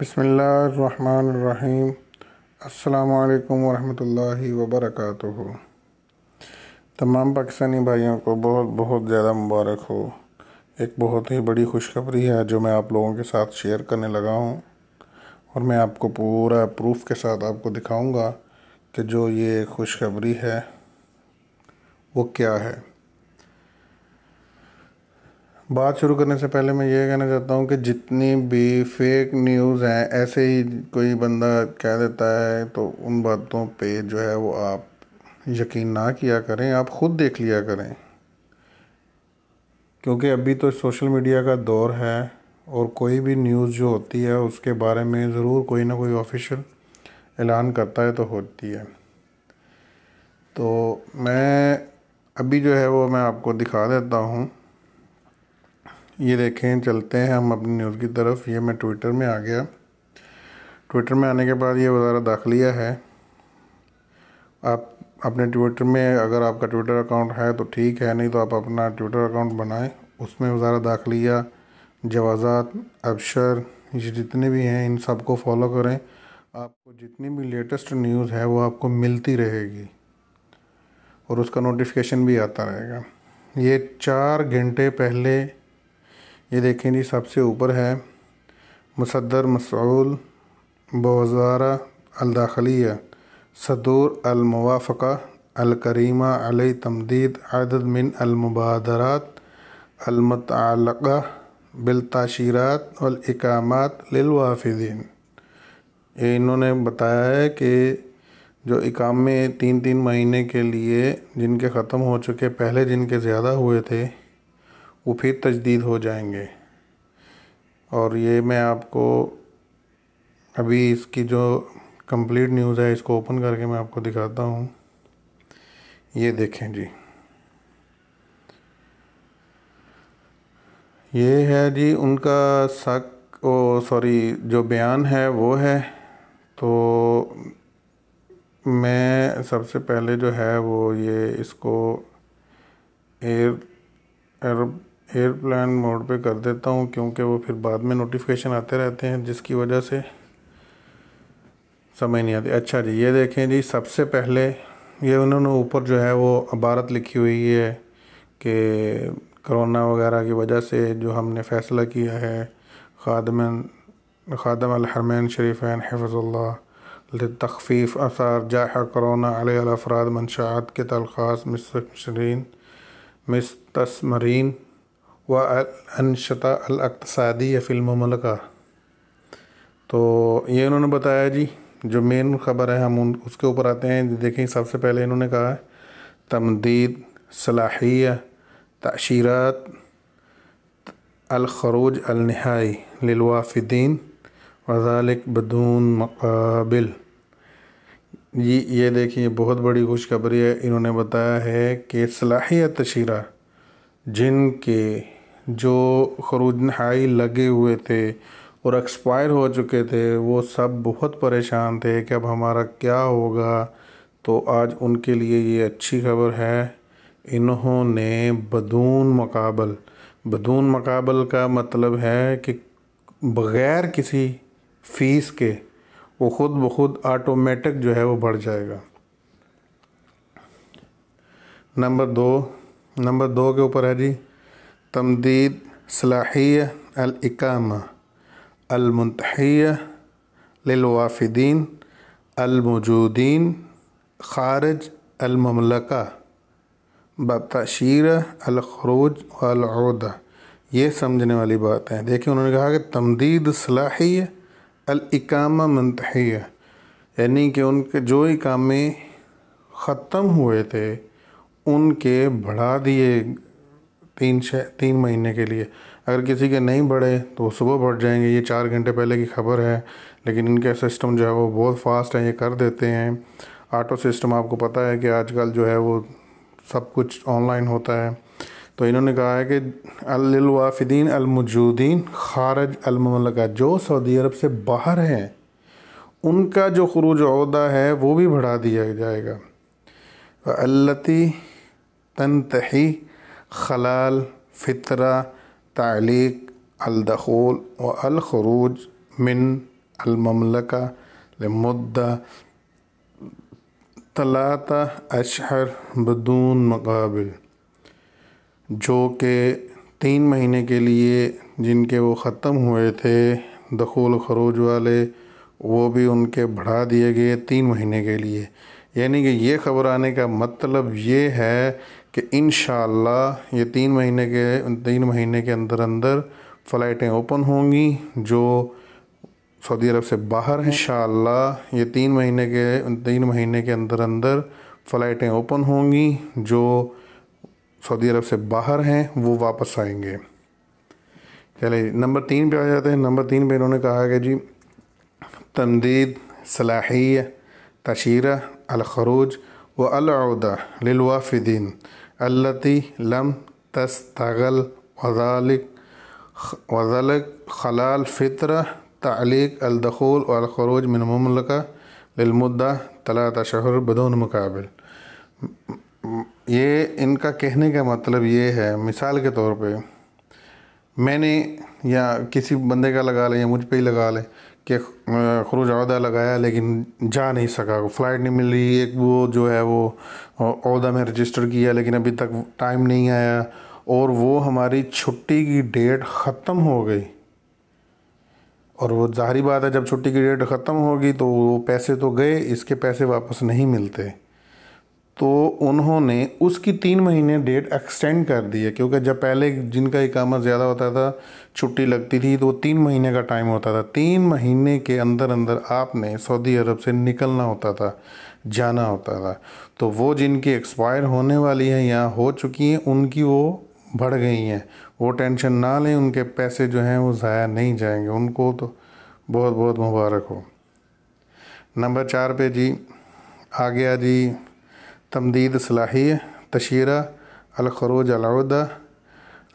بسم اللہ الرحمن الرحیم۔ السلام علیکم ورحمۃ اللہ وبرکاتہ۔ تمام پاکستانی بھائیوں کو بہت بہت زیادہ مبارک ہو۔ ایک بہت ہی بڑی خوشخبری ہے جو میں آپ لوگوں کے ساتھ شیئر کرنے لگا ہوں، اور میں آپ کو پورا پروف کے ساتھ آپ کو دکھاؤں گا کہ جو یہ خوشخبری ہے وہ کیا ہے۔ بات شروع کرنے سے پہلے میں یہ کہنا چاہتا ہوں کہ جتنی بھی فیک نیوز ہیں، ایسے ہی کوئی بندہ کہہ دیتا ہے تو ان باتوں پہ جو ہے وہ آپ یقین نہ کیا کریں، آپ خود دیکھ لیا کریں، کیونکہ ابھی تو سوشل میڈیا کا دور ہے اور کوئی بھی نیوز جو ہوتی ہے اس کے بارے میں ضرور کوئی نہ کوئی آفیشیل اعلان کرتا ہے تو ہوتی ہے۔ تو میں ابھی جو ہے وہ میں آپ کو دکھا دیتا ہوں۔ یہ دیکھیں، چلتے ہیں ہم اپنی نیوز کی طرف۔ یہ میں ٹویٹر میں آ گیا۔ ٹویٹر میں آنے کے بعد یہ وزارت داخلیہ ہے۔ آپ اپنے ٹویٹر میں اگر آپ کا ٹویٹر اکاؤنٹ ہے تو ٹھیک ہے، نہیں تو آپ اپنا ٹویٹر اکاؤنٹ بنائیں۔ اس میں وزارت داخلیہ، جوازات، ابشر، یہ جتنے بھی ہیں ان سب کو فالو کریں۔ آپ کو جتنی بھی لیٹسٹ نیوز ہے وہ آپ کو ملتی رہے گی اور اس کا نوٹیفیکیشن بھی آتا رہے گا۔ یہ 4 گھنٹے پہلے، یہ دیکھیں جی، سب سے اوپر ہے مصدر مسعول بوزارہ الداخلیہ صدور الموافقہ الکریمہ علی تمدید عدد من المبادرات المتعلقہ بالتاشیرات والاقامات للوافدین۔ یہ انہوں نے بتایا ہے کہ جو اقامے 3 مہینے کے لیے جن کے ختم ہو چکے، پہلے جن کے زیادہ ہوئے تھے وہ پھر تجدید ہو جائیں گے۔ اور یہ میں آپ کو ابھی اس کی جو کمپلیٹ نیوز ہے اس کو اوپن کر کے میں آپ کو دکھاتا ہوں۔ یہ دیکھیں جی، یہ ہے جی ان کا جو بیان ہے وہ ہے۔ تو میں سب سے پہلے جو ہے وہ یہ اس کو ایئرپلین موڈ پہ کر دیتا ہوں، کیونکہ وہ پھر بعد میں نوٹیفیکیشن آتے رہتے ہیں جس کی وجہ سے سمجھ نہیں آتی۔ اچھا جی، یہ دیکھیں جی، سب سے پہلے یہ انہوں نے اوپر جو ہے وہ عبارت لکھی ہوئی ہے کہ کرونا وغیرہ کی وجہ سے جو ہم نے فیصلہ کیا ہے، خادم الحرمین شریفین حفظ اللہ لتخفیف آثار جائحہ کرونا علی الافراد منشآت کے تلخاص مستثمرین و الانشطہ الاقتصادی فی المملکہ۔ تو یہ انہوں نے بتایا جی، جو مین خبر ہے ہم اس کے اوپر آتے ہیں۔ دیکھیں، سب سے پہلے انہوں نے کہا ہے تمدید صلاحیہ تأشیرات الخروج النہائی للوافدین وذالک بدون مقابل۔ یہ دیکھیں، یہ بہت بڑی خوشخبری ہے۔ انہوں نے بتایا ہے کہ صلاحیہ تأشیرہ جن کے جو خروج نہائی لگے ہوئے تھے اور ایکسپائر ہو چکے تھے، وہ سب بہت پریشان تھے کہ اب ہمارا کیا ہوگا۔ تو آج ان کے لیے یہ اچھی خبر ہے، انہوں نے بدون مقابل کا مطلب ہے کہ بغیر کسی فیس کے وہ خود بخود آٹومیٹک جو ہے وہ بڑھ جائے گا۔ نمبر 2 کے اوپر ہے جی تمدید صلاحیہ الاقامہ المنتہیہ للوافدین الموجودین خارج المملکہ بتأشیرہ الخروج والعودہ۔ یہ سمجھنے والی بات ہے۔ دیکھیں، انہوں نے کہا کہ تمدید صلاحیہ الاقامہ منتہیہ، یعنی کہ ان کے جو اقامے ختم ہوئے تھے ان کے بڑھا دیے 3 مہینے کے لیے۔ اگر کسی کے نہیں بڑھے تو وہ صبح بڑھ جائیں گے۔ یہ 4 گھنٹے پہلے کی خبر ہے، لیکن ان کے سسٹم جو ہے وہ بہت فاسٹ ہیں، یہ کر دیتے ہیں۔ آٹو سسٹم آپ کو پتہ ہے کہ آج کل جو ہے وہ سب کچھ آن لائن ہوتا ہے۔ تو انہوں نے کہا ہے کہ للوافدین الموجودین خارج المملکہ، جو سعودی عرب سے باہر ہیں ان کا جو خروج عودہ ہے وہ بھی بڑھا دیا جائے گا۔ التی تنتہی خلال فترہ تعلیق الدخول والخروج من المملکہ لمدہ 3 اشہر بدون مقابل، جو کہ 3 مہینے کے لیے جن کے وہ ختم ہوئے تھے دخول خروج والے، وہ بھی ان کے بڑھا دیے گئے 3 مہینے کے لیے۔ یعنی کہ یہ خبر آنے کا مطلب یہ ہے کہ انشاءاللہ یہ 3 مہینے کے اندر فلائٹیں اوپن ہوں گی جو سعودی عرب سے باہر ہیں۔ انشاءاللہ یہ 3 مہینے کے اندر فلائٹیں اوپن ہوں گی جو سعودی عرب سے باہر ہیں، وہ واپس آئیں گے۔ چلے نمبر 3 پہ آ جاتے ہیں۔ نمبر 3 پہ انہوں نے کہا کہ جی تمدید صلاحیہ تشیرہ الخروج والعودہ للوافدین التي لم تستغل وذلك خلال فترة تعلیق الدخول والخروج من المملکہ للمدہ 3 اشہر بدون مقابل۔ یہ ان کا کہنے کا مطلب یہ ہے، مثال کے طور پہ میں نے یا کسی بندے کا لگا لیں یا مجھ پہ ہی لگا لیں کہ خروج عودہ لگایا لیکن جا نہیں سکا، فلائٹ نہیں مل رہی، ایک وہ جو ہے وہ عودہ میں رجسٹر کیا لیکن ابھی تک ٹائم نہیں آیا، اور وہ ہماری چھٹی کی ڈیٹ ختم ہو گئی، اور وہ ظاہری بات ہے جب چھٹی کی ڈیٹ ختم ہوگی تو وہ پیسے تو گئے، اس کے پیسے واپس نہیں ملتے، تو انہوں نے اس کی 3 مہینے ڈیٹ ایکسٹینڈ کر دی ہے، کیونکہ جب پہلے جن کا اقامہ زیادہ ہوتا تھا چھٹی لگتی تھی تو وہ 3 مہینے کا ٹائم ہوتا تھا، 3 مہینے کے اندر آپ نے سعودی عرب سے نکلنا ہوتا تھا، جانا ہوتا تھا، تو وہ جن کی ایکسپائر ہونے والی ہیں یا ہو چکی ہیں ان کی وہ بڑھ گئی ہیں، وہ ٹینشن نہ لیں، ان کے پیسے جو ہیں وہ ضائع نہیں جائیں گے، ان کو تو بہت بہت مبارک ہو۔ نمبر 4 پہ جی آ گیا جی تمدید صلاحیہ تشیرہ الخروج العودہ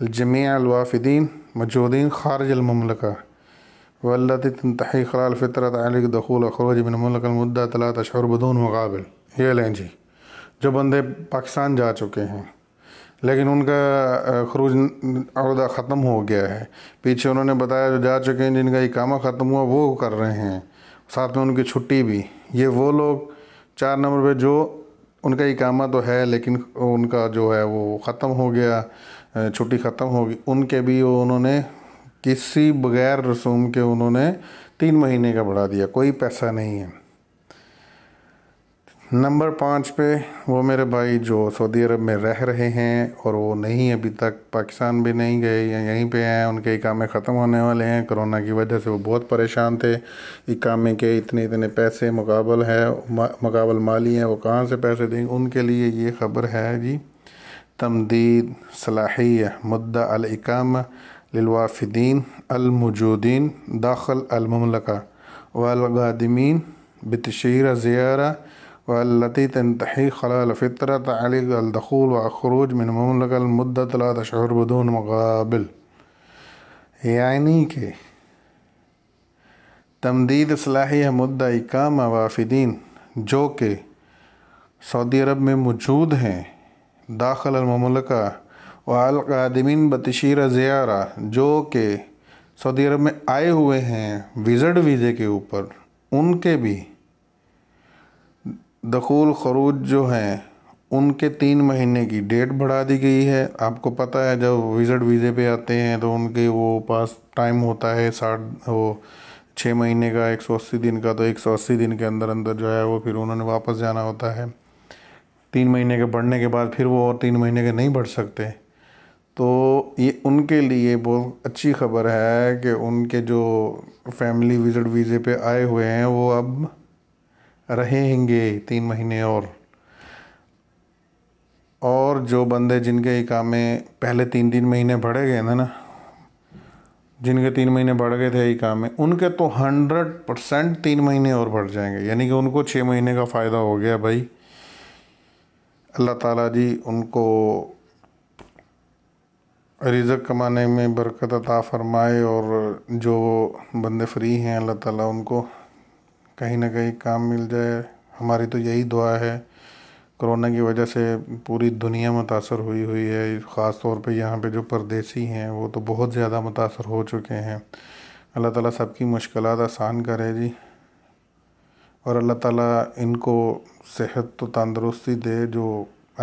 الجمیع الوافدین موجودین خارج المملکہ والتي تنتهي خلال فترة تعلیق دخول وخروج من المملکہ المدہ 3 اشہر بدون مقابل۔ یہ لیں جی، جو بندے پاکستان جا چکے ہیں لیکن ان کا خروج عودہ ختم ہو گیا ہے، پیچھے انہوں نے بتایا جو جا چکے ہیں جن کا اقامہ ختم ہوا وہ کر رہے ہیں، ساتھ میں ان کی چھٹی بھی، یہ وہ لوگ 4 نمبر پہ جو ان کا اقامہ تو ہے لیکن ان کا جو ہے وہ ختم ہو گیا، چھٹی ختم ہوگی، ان کے بھی انہوں نے کسی بغیر رسوم کے انہوں نے 3 مہینے کا بڑھا دیا، کوئی پیسہ نہیں ہے۔ نمبر 5 پہ وہ میرے بھائی جو سعودی عرب میں رہ رہے ہیں اور وہ نہیں ابھی تک پاکستان بھی نہیں گئے یا یہیں پہ ہیں، ان کے اقامے ختم ہونے والے ہیں، کرونا کی وجہ سے وہ بہت پریشان تھے، اقامے کے اتنے پیسے مقابل مالی ہیں، وہ کہاں سے پیسے دیں گے، ان کے لیے یہ خبر ہے جی تمدید صلاحیہ مدہ الاقامہ للوافدین الموجودین داخل المملکہ والقادمین بتشہیر زیارہ والتي تنتهي خلال فترة تعلیق الدخول والخروج من المملکہ المدہ 3 اشہر بدون مقابل۔ یعنی کہ تمدید صلاحیہ مدہ اقامہ وافدین جو کہ سعودی عرب میں موجود ہیں داخل المملکہ والقادمین بتشہیر زیارہ جو کہ سعودی عرب میں آئے ہوئے ہیں وزٹ ویزے کے اوپر، ان کے بھی دخول خروج جو ہیں ان کے 3 مہینے کی ڈیٹ بڑھا دی گئی ہے۔ آپ کو پتہ ہے جب وزٹ ویزے پہ آتے ہیں تو ان کے وہ پاس ٹائم ہوتا ہے 6 مہینے کا 180 دن کا، تو 180 دن کے اندر جو ہے وہ پھر انہوں نے واپس جانا ہوتا ہے، 3 مہینے کے بڑھنے کے بعد پھر وہ اور 3 مہینے کے نہیں بڑھ سکتے، تو یہ ان کے لیے بہت اچھی خبر ہے کہ ان کے جو فیملی وزٹ ویزے پہ آئے ہوئے ہیں وہ اب رہیں گے 3 مہینے اور جو بندے جن کے اقامے پہلے 3 مہینے بڑھے گئے نا، جن کے 3 مہینے بڑھ گئے تھے اقامے، ان کے تو 100% 3 مہینے اور بڑھ جائیں گے، یعنی کہ ان کو 6 مہینے کا فائدہ ہو گیا بھائی۔ اللہ تعالیٰ جی ان کو رزق کمانے میں برکت عطا فرمائے، اور جو بندے فری ہیں اللہ تعالیٰ ان کو کہیں نہ کہیں کام مل جائے۔ ہماری تو یہی دعا ہے، کرونا کی وجہ سے پوری دنیا متاثر ہوئی ہے، خاص طور پہ یہاں پہ جو پردیسی ہیں وہ تو بہت زیادہ متاثر ہو چکے ہیں۔ اللہ تعالیٰ سب کی مشکلات آسان کرے جی، اور اللہ تعالیٰ ان کو صحت و تندرستی دے جو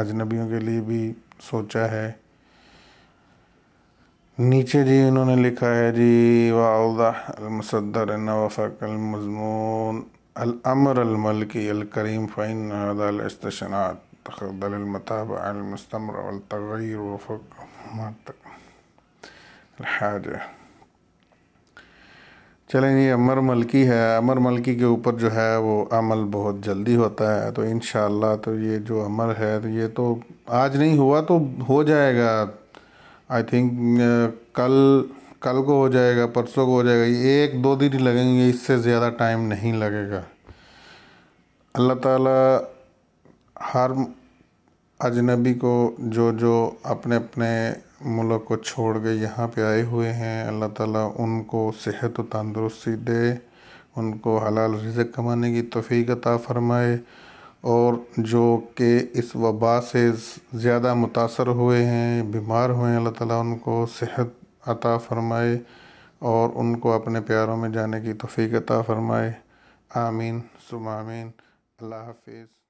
اجنبیوں کے لیے بھی سوچا ہے۔ نیچے جی انہوں نے لکھا ہے جی وَأَوْضَحَ الْمُصَدَّرَ إِنَّ وَفَقَ الْمَضْمُونَ الْأَمْرَ الْمَلْكِيَّ الْكَرِيمَ فَإِنَّ هَذَا الاستثناء تقبل المتابعة المستمرة والتغير وفق ما الحاجة۔ چلیں جی، امر ملکی ہے، امر ملکی کے اوپر جو ہے وہ عمل بہت جلدی ہوتا ہے، تو انشاءاللہ تو یہ جو امر ہے یہ تو آج نہیں ہوا تو ہو جائے گا، آئی تھنک کل کو ہو جائے گا، پرسوں کو ہو جائے گا، یہ 1-2 دن ہی لگیں گے، اس سے زیادہ ٹائم نہیں لگے گا۔ اللہ تعالیٰ ہر اجنبی کو جو اپنے اپنے ملک کو چھوڑ کے یہاں پہ آئے ہوئے ہیں، اللہ تعالیٰ ان کو صحت و تندرستی دے، ان کو حلال رزق کمانے کی توفیق عطا فرمائے، اور جو کہ اس وبا سے زیادہ متاثر ہوئے ہیں، بیمار ہوئے ہیں، اللہ تعالیٰ ان کو صحت عطا فرمائے اور ان کو اپنے پیاروں میں جانے کی توفیق عطا فرمائے۔ آمین ثم آمین۔ اللہ حافظ۔